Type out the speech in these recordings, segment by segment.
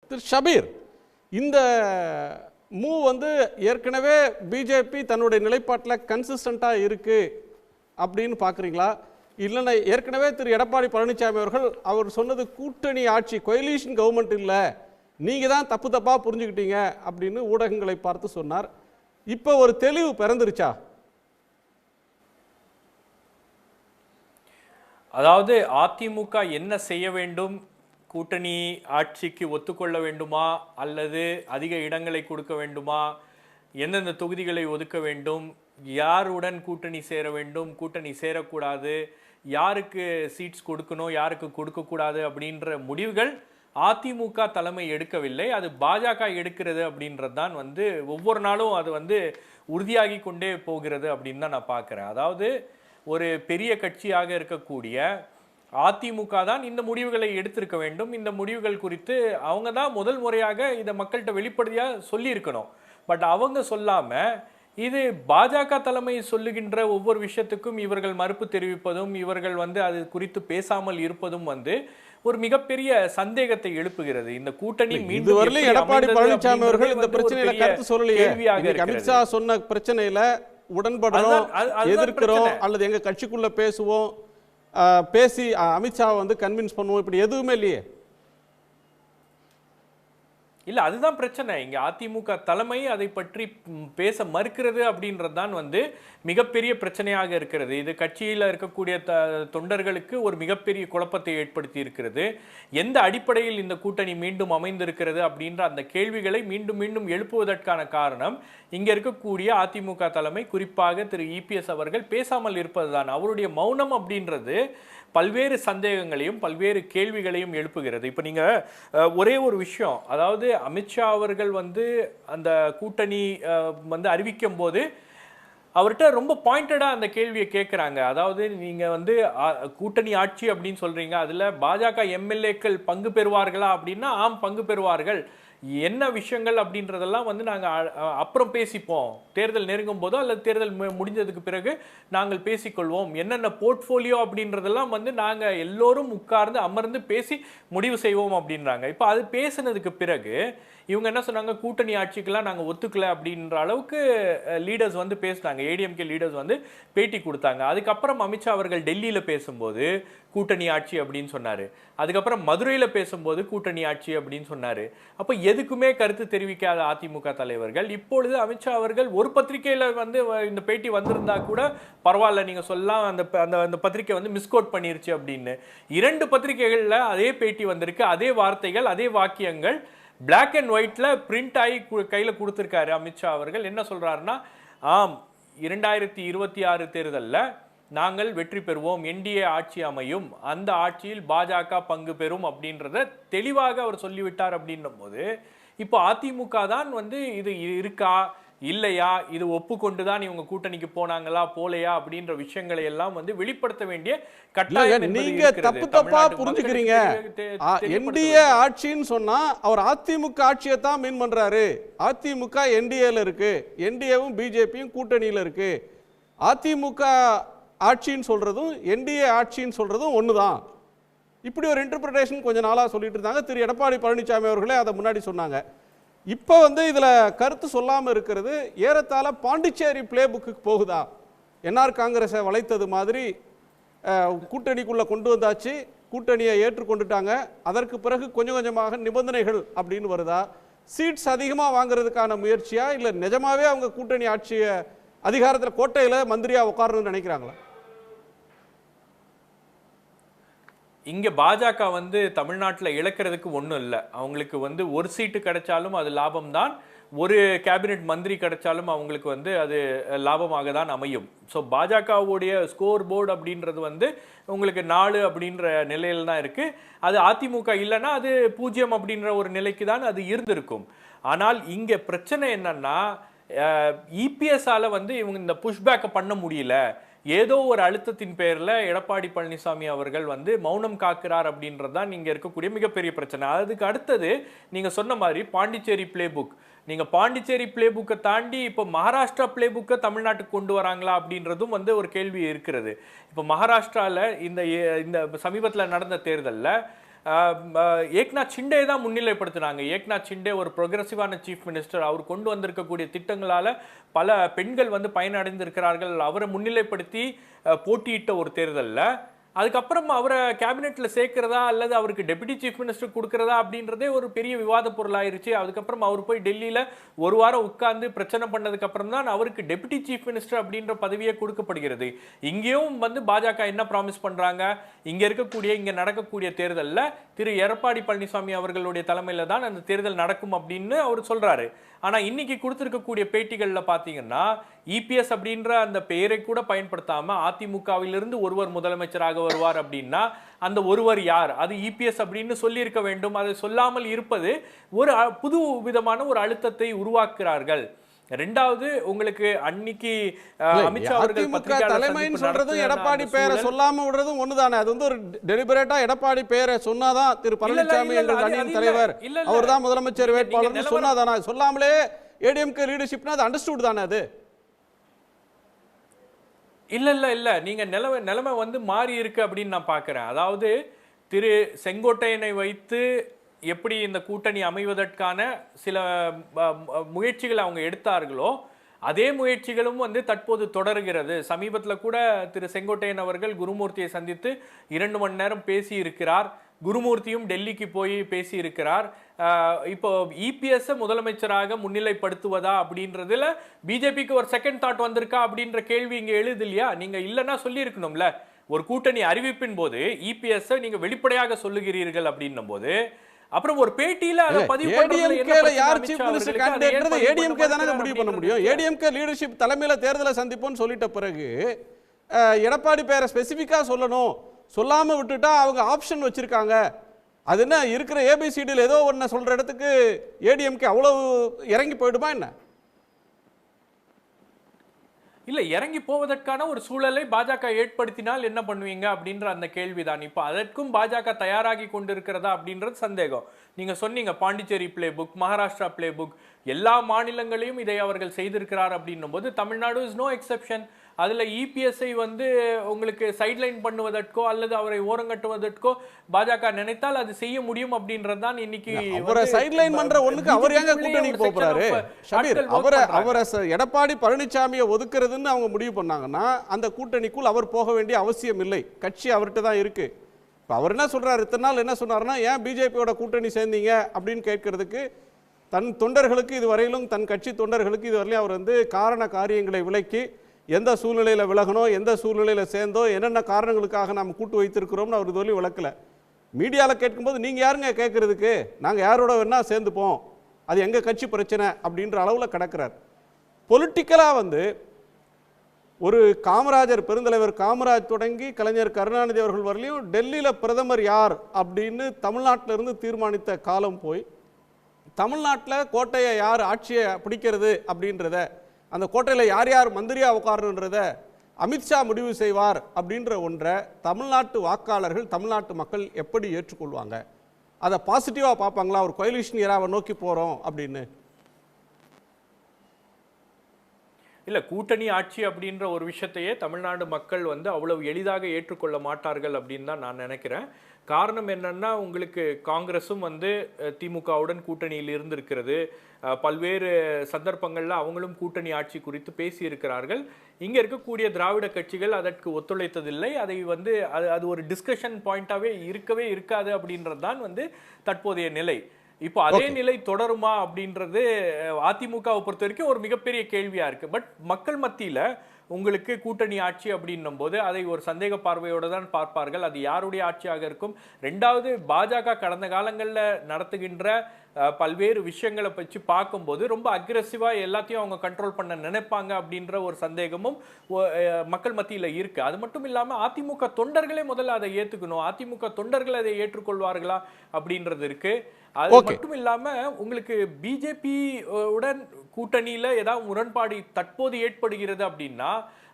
திரு ஷபீர், இந்த மூவ் வந்து ஏற்கனவே பிஜேபி தன்னுடைய நிலைப்பாட்டில் கன்சிஸ்டண்ட்டாக இருக்குது அப்படின்னு பார்க்குறீங்களா? இல்லைன்னா ஏற்கனவே திரு எடப்பாடி பழனிசாமி அவர்கள் அவர் சொன்னது கூட்டணி ஆட்சி, கொயலீஷன் கவர்மெண்ட் இல்லை, நீங்கள் தான் தப்பு தப்பாக புரிஞ்சுக்கிட்டீங்க அப்படின்னு ஊடகங்களை பார்த்து சொன்னார். இப்போ ஒரு தெளிவு பிறந்துருச்சா? அதாவது அதிமுக என்ன செய்ய வேண்டும், கூட்டணி ஆட்சிக்கு ஒத்துக்கொள்ள வேண்டுமா அல்லது அதிக இடங்களை கொடுக்க வேண்டுமா, எந்தெந்த தொகுதிகளை ஒதுக்க வேண்டும், யாருடன் கூட்டணி சேர வேண்டும், கூட்டணி சேரக்கூடாது, யாருக்கு சீட்ஸ் கொடுக்கணும் யாருக்கு கொடுக்கக்கூடாது அப்படின்ற முடிவுகள் அதிமுக தலைமை எடுக்கவில்லை, அது பாஜக எடுக்கிறது அப்படின்றது தான் வந்து ஒவ்வொரு நாளும் அது வந்து உறுதியாகி கொண்டே போகிறது அப்படின்னு தான் நான் பார்க்குறேன். அதாவது ஒரு பெரிய கட்சியாக இருக்கக்கூடிய அதிமுக தான் இந்த முடிவுகளை எடுத்திருக்க வேண்டும். இந்த முடிவுகள் குறித்து அவங்க தான் முதல் முறையாக இதை மக்கள்கிட்ட வெளிப்படையாக சொல்லியிருக்கணும். பட் அவங்க சொல்லாமல் இது பாஜக தலைமை சொல்லுகின்ற ஒவ்வொரு விஷயத்துக்கும் இவர்கள் மறுப்பு தெரிவிப்பதும் இவர்கள் வந்து அது குறித்து பேசாமல் இருப்பதும் வந்து ஒரு மிகப்பெரிய சந்தேகத்தை எழுப்புகிறது. இந்த கூட்டணி மீண்டும் எடப்பாடி பழனிசாமி அவர்கள் இந்த பிரச்சனையில கருத்து சொல்லலையே. அமித்ஷா சொன்ன பிரச்சனையில உடன்படுறோம், எதிர்க்கிறோம், அல்லது எங்க கட்சிக்குள்ள பேசுவோம், பேசி அமித்ஷா வந்து கன்வின்ஸ் பண்ணுவோம், இப்படி எதுவுமே இல்லையே. இல்லை, அதுதான் பிரச்சனை. இங்கே அதிமுக தலைமை அதை பற்றி பேச மறுக்கிறது அப்படின்றது தான் வந்து மிகப்பெரிய பிரச்சனையாக இருக்கிறது. இது கட்சியில் இருக்கக்கூடிய தொண்டர்களுக்கு ஒரு மிகப்பெரிய குழப்பத்தை ஏற்படுத்தி இருக்கிறது. எந்த அடிப்படையில் இந்த கூட்டணி மீண்டும் அமைந்திருக்கிறது அப்படின்ற அந்த கேள்விகளை மீண்டும் மீண்டும் எழுப்புவதற்கான காரணம் இங்கே இருக்கக்கூடிய அதிமுக தலைமை, குறிப்பாக திரு இபிஎஸ் அவர்கள் பேசாமல் இருப்பதுதான். அவருடைய மௌனம் அப்படின்றது பல்வேறு சந்தேகங்களையும் பல்வேறு கேள்விகளையும் எழுப்புகிறது. இப்போ நீங்கள் ஒரே ஒரு விஷயம், அதாவது அமித்ஷா அவர்கள் வந்து அந்த கூட்டணி வந்து அறிவிக்கும் போது அவர்கிட்ட ரொம்ப பாயிண்டடாக அந்த கேள்வியை கேட்குறாங்க. அதாவது நீங்கள் வந்து கூட்டணி ஆட்சி அப்படின்னு சொல்கிறீங்க, அதில் பாஜக எம்எல்ஏக்கள் பங்கு பெறுவார்களா அப்படின்னா ஆம், பங்கு பெறுவார்கள். என்ன விஷயங்கள் அப்படின்றதெல்லாம் வந்து நாங்கள் அப்புறம் பேசிப்போம், தேர்தல் நெருங்கும் போதோ அல்லது தேர்தல் முடிஞ்சதுக்கு பிறகு நாங்கள் பேசிக்கொள்வோம். என்னென்ன போர்ட்ஃபோலியோ அப்படின்றதெல்லாம் வந்து நாங்கள் எல்லோரும் உட்கார்ந்து அமர்ந்து பேசி முடிவு செய்வோம் அப்படின்றாங்க. இப்போ அது பேசினதுக்கு பிறகு இவங்க என்ன சொன்னாங்க, கூட்டணி ஆட்சிக்கெல்லாம் நாங்கள் ஒத்துக்கல அப்படின்ற அளவுக்கு லீடர்ஸ் வந்து பேசினாங்க. ஏடிஎம்கே லீடர்ஸ் வந்து பேட்டி கொடுத்தாங்க. அதுக்கப்புறம் அமித்ஷா அவர்கள் டெல்லியில் பேசும்போது கூட்டணி ஆட்சி அப்படின்னு சொன்னார். அதுக்கப்புறம் மதுரையில் பேசும்போது கூட்டணி ஆட்சி அப்படின்னு சொன்னார். அப்போ எதுக்குமே கருத்து தெரிவிக்காத அதிமுக தலைவர்கள் இப்பொழுது அமித்ஷா அவர்கள் ஒரு பத்திரிகையில் வந்து இந்த பேட்டி வந்திருந்தா கூட பரவாயில்ல, நீங்கள் சொல்லலாம், அந்த பத்திரிகை வந்து மிஸ்கோட் பண்ணிருச்சு அப்படின்னு. 2 பத்திரிகைகளில் அதே பேட்டி வந்திருக்கு, அதே வார்த்தைகள், அதே வாக்கியங்கள் பிளாக் அண்ட் ஒயிட்ல பிரிண்ட் ஆகி கையில் கொடுத்துருக்காரு. அமித்ஷா அவர்கள் என்ன சொல்றாருன்னா, ஆம், 2026 தேர்தலில் நாங்கள் வெற்றி பெறுவோம், என்டிஏ ஆட்சி அமையும், அந்த ஆட்சியில் பாஜக பங்கு பெறும் அப்படின்றத தெளிவாக அவர் சொல்லிவிட்டார். அப்படின்னும் போது இப்போ அதிமுக தான் வந்து இது இருக்கா இல்லையா, இது ஒப்புக்கொண்டுதான் இவங்க கூட்டணிக்கு போனாங்களா போலையா அப்படின்ற விஷயங்களை எல்லாம் வந்து வெளிப்படுத்த வேண்டிய கட்டாயம். நீங்க தப்பு தப்பா புரிஞ்சுக்கிறீங்க. என்டிஏ ஆட்சின்னு சொன்னா அவர் அதிமுக ஆட்சியை தான் மீன் பண்றாரு. அதிமுக என்டிஏல இருக்கு, என்டிஏவும் பிஜேபியும் கூட்டணியில இருக்கு. அதிமுக ஆட்சின்னு சொல்றதும் என்டிஏ ஆட்சின்னு சொல்றதும் ஒண்ணுதான். இப்படி ஒரு இன்டர்பிரேஷன் கொஞ்ச நாளா சொல்லிட்டு இருந்தாங்க. திரு எடப்பாடி பழனிசாமி அவர்களே அதை முன்னாடி சொன்னாங்க. இப்போ வந்து இதில் கருத்து சொல்லாமல் இருக்கிறது ஏறத்தாழ பாண்டிச்சேரி பிளே புக்கு போகுதா? என்ஆர் காங்கிரஸை வளைத்தது மாதிரி கூட்டணிக்குள்ளே கொண்டு வந்தாச்சு, கூட்டணியை ஏற்றுக்கொண்டுட்டாங்க, அதற்கு பிறகு கொஞ்சம் கொஞ்சமாக நிபந்தனைகள் அப்படின்னு வருதா? சீட்ஸ் அதிகமாக வாங்குறதுக்கான முயற்சியா, இல்லை நிஜமாவே அவங்க கூட்டணி ஆட்சியை அதிகாரத்தில் கோட்டையில் மந்திரியாக உட்காரணும்னு நினைக்கிறாங்களா? இங்கே பாஜக வந்து தமிழ்நாட்டில் இழக்கிறதுக்கு ஒன்றும் இல்லை. அவங்களுக்கு வந்து ஒரு சீட்டு கிடைச்சாலும் அது லாபம் தான், ஒரு கேபினெட் மந்திரி கிடைச்சாலும் அவங்களுக்கு வந்து அது லாபமாக தான் அமையும். ஸோ பாஜகவுடைய ஸ்கோர் போர்டு அப்படின்றது வந்து உங்களுக்கு 4 அப்படின்ற நிலையில் தான் இருக்குது. அது அதிமுக இல்லைன்னா அது 0 அப்படின்ற ஒரு நிலைக்கு தான் அது இருந்திருக்கும். ஆனால் இங்கே பிரச்சனை என்னன்னா, இபிஎஸ்ஸால் வந்து இவங்க இந்த புஷ்பேக்கை பண்ண முடியல. ஏதோ ஒரு அழுத்தத்தின் பேரில் எடப்பாடி பழனிசாமி அவர்கள் வந்து மௌனம் காக்கிறார் அப்படின்றது தான் இங்கே இருக்கக்கூடிய மிகப்பெரிய பிரச்சனை. அதுக்கு அடுத்தது நீங்கள் சொன்ன மாதிரி பாண்டிச்சேரி பிளே புக், நீங்கள் பாண்டிச்சேரி பிளே புக்கை தாண்டி இப்போ மகாராஷ்டிரா பிளே புக்கை தமிழ்நாட்டுக்கு கொண்டு வராங்களா அப்படின்றதும் வந்து ஒரு கேள்வி இருக்கிறது. இப்போ மகாராஷ்டிராவில் இந்த சமீபத்தில் நடந்த தேர்தலில் ஏக்நாத் ஷிண்டே தான் முன்னிலைப்படுத்தினாங்க. ஏக்நாத் ஷிண்டே ஒரு ப்ரோக்ரசிவான சீஃப் மினிஸ்டர், அவர் கொண்டு வந்திருக்கக்கூடிய திட்டங்களால பல பெண்கள் வந்து பயனடைந்திருக்கிறார்கள். அவரை முன்னிலைப்படுத்தி போட்டியிட்ட ஒரு தேர்தலில் அதுக்கப்புறம் அவரை கேபினெட்ல சேர்க்கிறதா அல்லது அவருக்கு டெபுட்டி சீஃப் மினிஸ்டர் கொடுக்கறதா அப்படின்றதே ஒரு பெரிய விவாத பொருளாயிருச்சு. அதுக்கப்புறம் அவர் போய் டெல்லியில ஒரு வாரம் உட்கார்ந்து பிரச்சனை பண்ணதுக்கு அப்புறம் தான் அவருக்கு டெபுட்டி சீஃப் மினிஸ்டர் அப்படின்ற பதவியே கொடுக்கப்படுகிறது. இங்கேயும் வந்து பாஜக என்ன ப்ராமிஸ் பண்றாங்க, இங்க நடக்கக்கூடிய தேர்தலில் திரு எடப்பாடி பழனிசாமி அவர்களுடைய தலைமையில தான் அந்த தேர்தல் நடக்கும் அப்படின்னு அவர் சொல்றாரு. ஆனா இன்னைக்கு கொடுத்திருக்கக்கூடிய பேட்டிகள்ல பாத்தீங்கன்னா இபிஎஸ் அப்படின்ற அந்த பெயரை கூட பயன்படுத்தாம அதிமுகவிலிருந்து ஒருவர் முதலமைச்சராக வருவார் அப்படின்னா அந்த ஒருவர் யார், அது இபிஎஸ் அப்படின்னு சொல்லி இருக்க வேண்டும். அதை சொல்லாமல் இருப்பது ஒரு புது விதமான ஒரு அழுத்தத்தை உருவாக்குறார்கள். ரெண்டாவது, உங்களுக்கு அன்னைக்கு அமித்ஷா அவர்கள் தலைமைன்னு சொல்றதும் எடப்பாடி பேரை சொல்லாம விடுறதும் ஒண்ணுதானே. அது வந்து ஒரு டெலிபரேட்டா எடப்பாடி பேரை சொன்னாதான் திரு பழனிசாமி எங்கள் அணியின் தலைவர் அவர் தான் முதலமைச்சர் வேட்பாளர் சொன்னாதானா, சொல்லாமலே ஏடிஎம்கே லீடர்ஷிப்னா அது அண்டர்ஸ்டூட் தானே. அது இல்ல நீங்க நிலைமை வந்து மாறி இருக்கு அப்படின்னு நான் பாக்குறேன். அதாவது திரு செங்கோட்டையனை வைத்து எப்படி இந்த கூட்டணி அமைவதற்கான சில முயற்சிகளை அவங்க எடுத்தார்களோ அதே முயற்சிகளும் வந்து தற்போது தொடர்கிறது. சமீபத்தில் கூட திரு செங்கோட்டையன் அவர்கள் குருமூர்த்தியை சந்தித்து 2 மணி நேரம் பேசி இருக்கிறார். குருமூர்த்தியும் டெல்லிக்கு போய் பேசி இருக்கிறார். இப்போ இபிஎஸ் முதலமைச்சராக முன்னிலைப்படுத்துவதா அப்படின்றதுல பிஜேபிக்கு ஒரு செகண்ட் தாட் வந்திருக்கா அப்படின்ற கேள்வி இங்க எழுது இல்லையா? நீங்க இல்லைன்னா சொல்லி இருக்கணும்ல. ஒரு கூட்டணி அறிவிப்பின் போது இபிஎஸ் நீங்க வெளிப்படையாக சொல்லுகிறீர்கள் அப்படின்னும் போது அப்புறம் ஒரு பேட்டியில அத பதிவு பண்றது யார் சீஃப் மினிஸ்டர் கேண்டிடேட்ன்றது ஏடிஎம்கே தானே முடிவு பண்ண முடியும். ஏடிஎம்கே லீடர்ஷிப் தலைமையில தேர்தலை சந்திப்போம்னு சொல்லிட்ட பிறகு எடப்பாடி பேரை ஸ்பெசிஃபிக்கா சொல்லணும், சொல்லாம விட்டுட்டா அவங்க ஆப்ஷன் வச்சிருக்காங்க. அது என்ன இருக்கிற ஏபிசிடியில் ஏதோ ஒன்று சொல்ற இடத்துக்கு ஏடிஎம்கே அவ்வளவு இறங்கி போயிடுமா என்ன? இல்ல, இறங்கி போவதற்கான ஒரு சூழலை பாஜக ஏற்படுத்தினால் என்ன பண்ணுவீங்க அப்படின்ற அந்த கேள்விதான். இப்போ அதற்கும் பாஜக தயாராகி கொண்டிருக்கிறதா அப்படின்றது சந்தேகம். நீங்க சொன்னீங்க Pondicherry play book, Maharashtra play book, எல்லா மாநிலங்களையும் இதை அவர்கள் செய்திருக்கிறார் அப்படின்னும் போது தமிழ்நாடு இஸ் நோ எக்ஸெப்ஷன். அதுல இபிஎஸ்ஐ வந்து உங்களுக்கு சைட்லைன் பண்ணுவதற்கோ அல்லது அவரை ஓரங்கட்டுவதற்கோ பாஜக நினைத்தால் அது செய்ய முடியும் அப்படின்றதுதான் இன்னைக்கு. அவரை சைட்லைன் பண்ற ஒண்ணுக்கு அவர் எங்க கூட்டணிக்கு போறாரு ஷபீர்? அவரை எடப்பாடி பழனிசாமியை ஒதுக்குறதுன்னு அவங்க முடிவு பண்ணாங்கன்னா அந்த கூட்டணிக்குள் அவர் போக வேண்டிய அவசியம் இல்லை. கட்சி அவர்கிட்ட தான் இருக்கு. அவர் என்ன சொல்றாரு, இத்தனை நாள் என்ன சொன்னாருன்னா ஏன் பிஜேபியோட கூட்டணி சேர்ந்தீங்க அப்படின்னு கேட்கறதுக்கு தன் தொண்டர்களுக்கு இதுவரையிலும் தன் கட்சி தொண்டர்களுக்கு இதுவரையிலும் அவர் வந்து காரண காரியங்களை விளக்கி எந்த சூழ்நிலையில் விலகணும், எந்த சூழ்நிலையில் சேர்ந்தோ, என்னென்ன காரணங்களுக்காக நாம் கூட்டு வைத்திருக்கிறோம்னு அவர் இதுவரையும் விளக்கலை. மீடியாவில் கேட்கும்போது நீங்கள் யாருங்க கேட்குறதுக்கு, நாங்கள் யாரோட வேணால் சேர்ந்துப்போம், அது எங்கள் கட்சி பிரச்சனை அப்படின்ற அளவில் கிடக்கிறார். பொலிட்டிக்கலாக வந்து ஒரு காமராஜர், பெருந்தலைவர் காமராஜ் தொடங்கி கலைஞர் கருணாநிதி அவர்கள் வரலையும் டெல்லியில் பிரதமர் யார் அப்படின்னு தமிழ்நாட்டிலிருந்து தீர்மானித்த காலம் போய் தமிழ்நாட்டில் கோட்டையை யார் ஆட்சியை பிடிக்கிறது அப்படின்றத, அந்த கோட்டையில் யார் யார் மந்திரியா உட்காரணுன்றத அமித்ஷா முடிவு செய்வார் அப்படின்ற ஒன்றை தமிழ்நாட்டு வாக்காளர்கள், தமிழ்நாட்டு மக்கள் எப்படி ஏற்றுக்கொள்வாங்க? அதை பாசிட்டிவாக பார்ப்பாங்களா? ஒரு கோயலிஷன் ஏராவை நோக்கி போகிறோம் அப்படின்னு? இல்லை, கூட்டணி ஆட்சி அப்படின்ற ஒரு விஷயத்தையே தமிழ்நாடு மக்கள் வந்து அவ்வளவு எளிதாக ஏற்றுக்கொள்ள மாட்டார்கள் அப்படின்னு தான் நான் நினைக்கிறேன். காரணம் என்னன்னா, உங்களுக்கு காங்கிரஸும் வந்து திமுகவுடன் கூட்டணியில் இருந்திருக்கிறது. பல்வேறு சந்தர்ப்பங்களில் அவங்களும் கூட்டணி ஆட்சி குறித்து பேசி இருக்கிறார்கள். இங்கே இருக்கக்கூடிய திராவிட கட்சிகள் அதற்கு ஒத்துழைத்ததில்லை. அதை வந்து அது ஒரு டிஸ்கஷன் பாயிண்டாகவே இருக்கவே இருக்காது அப்படின்றது தான் வந்து தற்போதைய நிலை. இப்போ அதே நிலை தொடருமா அப்படின்றது அதிமுகவை பொறுத்த வரைக்கும் ஒரு மிகப்பெரிய கேள்வியா இருக்கு. பட் மக்கள் மத்தியில உங்களுக்கு கூட்டணி ஆட்சி அப்படின்னும் போது அதை ஒரு சந்தேக பார்வையோடு தான் பார்ப்பார்கள். அது யாருடைய ஆட்சியாக இருக்கும்? ரெண்டாவது, பாஜக கடந்த காலங்களில் நடத்துகின்ற பல்வேறு விஷயங்களை வச்சு பார்க்கும்போது ரொம்ப அக்ரெசிவா எல்லாத்தையும் அவங்க கண்ட்ரோல் பண்ண நினைப்பாங்க அப்படின்ற ஒரு சந்தேகமும் மக்கள் மத்தியில் இருக்கு. அது மட்டும் இல்லாமல் அதிமுக தொண்டர்களே முதல்ல அதை ஏற்றுக்கணும். அதிமுக தொண்டர்கள் அதை ஏற்றுக்கொள்வார்களா அப்படின்றது இருக்கு. அது மட்டும் இல்லாம உங்களுக்கு பிஜேபி உடன் கூட்டணியில ஏதாவது முரண்பாடு தற்போது ஏற்படுகிறது அப்படின்னா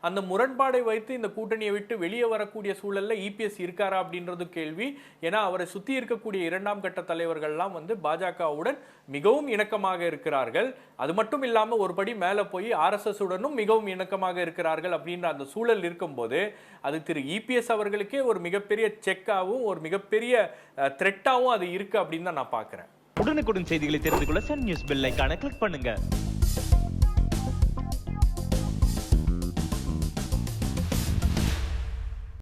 அந்த முரண்பாடை வைத்து இந்த கூட்டணியை விட்டு வெளியே வரக்கூடிய சூழல்ல இபிஎஸ் இருக்காரா அப்படின்றது கேள்வி. ஏன்னா அவரை சுத்தி இருக்கக்கூடிய இரண்டாம் கட்ட தலைவர்கள்லாம் வந்து பாஜகவுடன் மிகவும் இணக்கமாக இருக்கிறார்கள். அது மட்டும் இல்லாம ஒரு படி மேல போய் RSS உடனும் மிகவும் இணக்கமாக இருக்கிறார்கள் அப்படின்ற அந்த சூழல் இருக்கும்போது அது திரு இபிஎஸ் அவர்களுக்கே ஒரு மிகப்பெரிய செக்காவும் ஒரு மிகப்பெரிய த்ரெட்டாவும் அது இருக்கு அப்படின்னு தான் நான் பார்க்கிறேன். உடனுக்குடன் செய்திகளை தெரிந்து கொள்ள சன் நியூஸ் பெல் ஐகானை கிளிக் பண்ணுங்க.